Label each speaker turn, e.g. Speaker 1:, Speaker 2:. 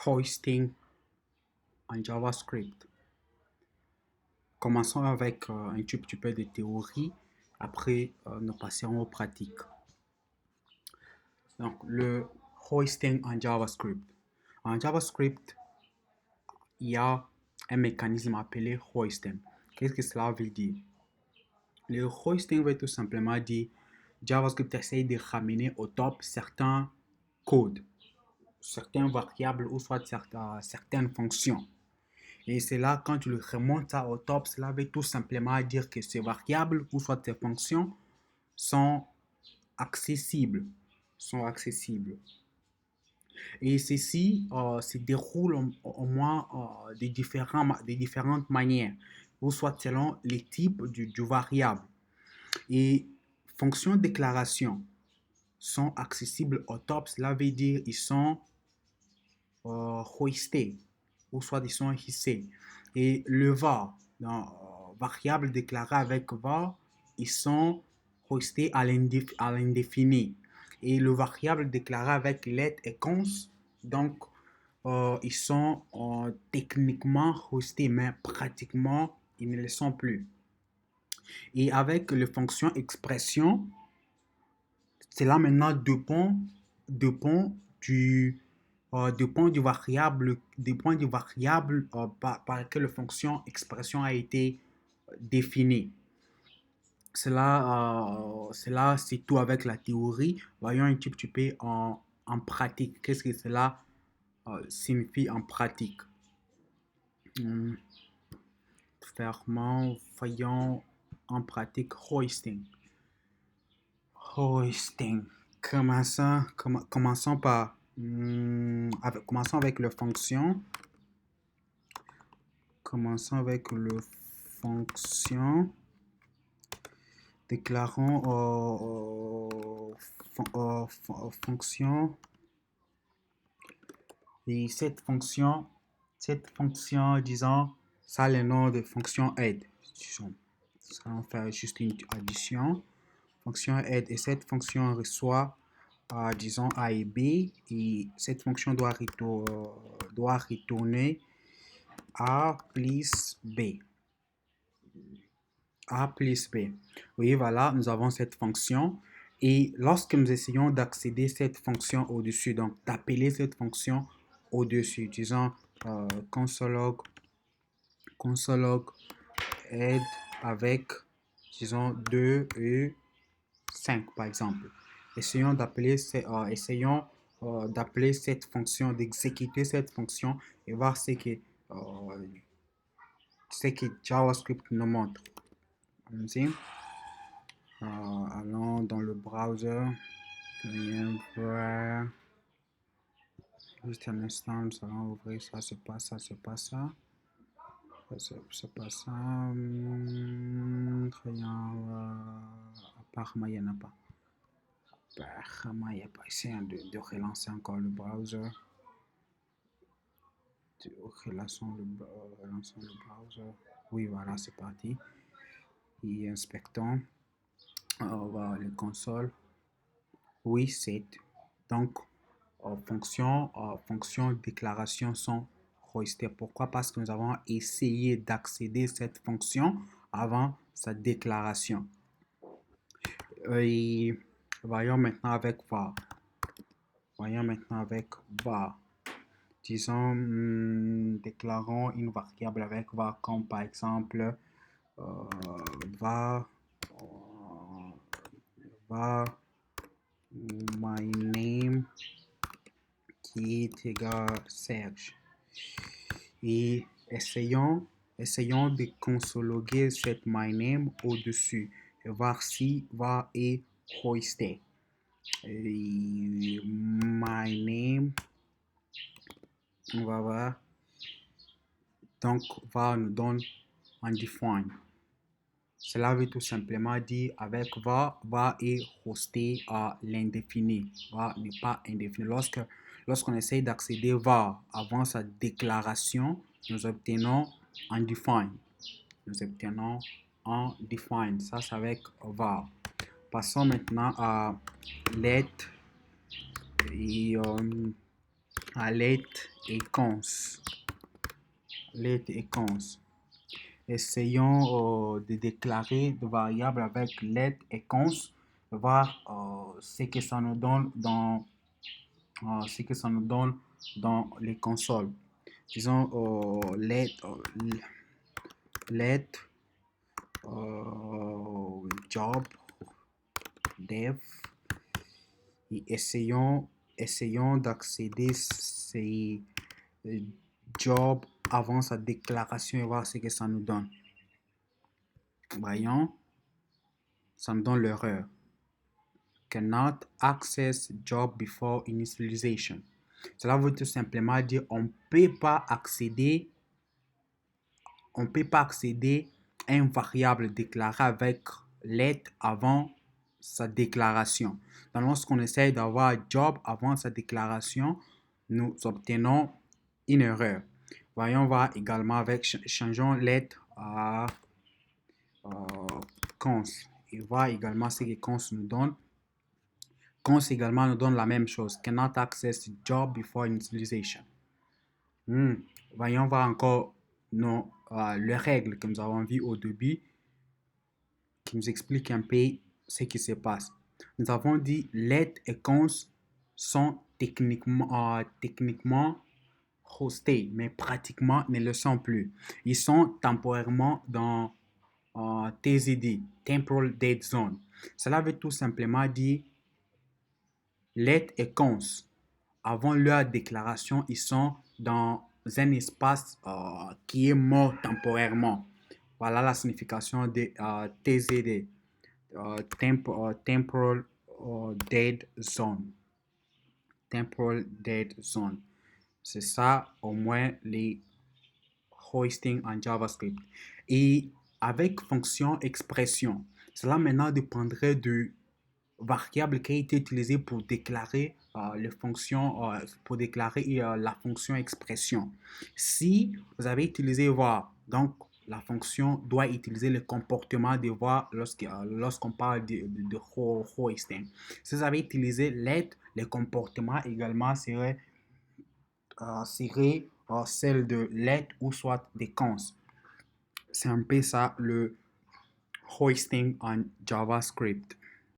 Speaker 1: hoisting en JavaScript. Commençons avec un tout petit peu de théorie, après nous passerons aux pratiques. Donc, le hoisting en JavaScript. En JavaScript, il y a un mécanisme appelé hoisting. Qu'est-ce que cela veut dire? Le hoisting veut tout simplement dire JavaScript essaye de ramener au top certains codes, certaines variables ou soit certaines fonctions. Et c'est là, quand tu le remontes au top, cela veut tout simplement dire que ces variables ou soit ces fonctions sont accessibles. Et ceci se déroule au moins de différentes manières, ou soit selon les types du variable. Et fonctions déclaration sont accessibles au top, cela veut dire ils sont hoistés, ou soit ils sont hissés. Et le var, variable déclarée avec var, ils sont hoistés à l'indéfini. Et le variable déclaré avec let et cons, donc ils sont techniquement hoistés, mais pratiquement ils ne le sont plus. Et avec les fonctions expression, cela maintenant dépend du variable par lequel la fonction expression a été définie. Cela c'est tout avec la théorie. Voyons un petit peu en pratique. Qu'est-ce que cela signifie en pratique? Voyons en pratique hoisting. Commençons avec le fonction. Déclarons fonction. Et cette fonction, disons, ça a le nom de fonction aide. Ça va faire juste une addition. Fonction aide, et cette fonction reçoit disons A et B, et cette fonction doit retourner A plus B. Oui, voilà, nous avons cette fonction. Et lorsque nous essayons d'accéder à cette fonction au-dessus, donc d'appeler cette fonction au-dessus, disons console.log aide avec, disons, 2 et 5 par exemple. Essayons d'appeler cette fonction, d'exécuter cette fonction et voir ce que JavaScript nous montre. Allons-y. Allons dans le browser. Juste un instant, nous allons ouvrir ça, c'est pas ça. C'est pas ça. Apparemment, il n'y en a pas. Essayons de relancer encore le browser. Relançons le browser. Oui, voilà, c'est parti. Et inspectons. On va voir les consoles. Oui, c'est. Donc, fonction déclaration sont hoistées. Pourquoi? Parce que nous avons essayé d'accéder à cette fonction avant sa déclaration. Et voyons maintenant avec var. Disons, déclarons une variable avec var, comme par exemple var my name qui est égal Serge. Et essayons de consologuer cette my name au-dessus et voir si var est hoisté. Et my name, on va voir. Donc, var nous donne undefined. Cela veut tout simplement dire avec var est hosté à l'indéfini. Var n'est pas indéfini. Lorsqu'on essaye d'accéder var avant sa déclaration, nous obtenons undefined. Ça, c'est avec var. Passons maintenant à let. Et let et cons. Let et cons. Essayons de déclarer de variables avec let et cons, voir ce que ça nous donne dans les consoles. Disons let job dev et essayons d'accéder ces jobs avant sa déclaration et voir ce que ça nous donne. Voyons, ça me donne l'erreur. Cannot access job before initialization. Cela veut tout simplement dire on ne peut pas accéder à une variable déclarée avec let avant sa déclaration. Donc, lorsqu'on essaie d'avoir job avant sa déclaration, nous obtenons une erreur. Voyons voir également avec, changeons let à cons et voir également ce que cons nous donne. Cons également nous donne la même chose. Cannot access job before initialization. Voyons voir encore les règles que nous avons vues au début qui nous expliquent un peu ce qui se passe. Nous avons dit let et cons sont techniquement hostés, mais pratiquement ne le sont plus. Ils sont temporairement dans TZD, Temporal Dead Zone. Cela veut tout simplement dire let et cons. Avant leur déclaration, ils sont dans un espace qui est mort temporairement. Voilà la signification de TZD, Temporal Dead Zone. Temporal Dead Zone. C'est ça au moins les hoisting en JavaScript. Et avec fonction expression, cela maintenant dépendrait de variable qui a été utilisée pour déclarer les fonctions, pour déclarer la fonction expression. Si vous avez utilisé var, donc la fonction doit utiliser le comportement de var lorsqu'on parle de hoisting. Si vous avez utilisé let, le comportement également serait celle de let ou soit des cons. C'est un peu ça le hoisting en JavaScript.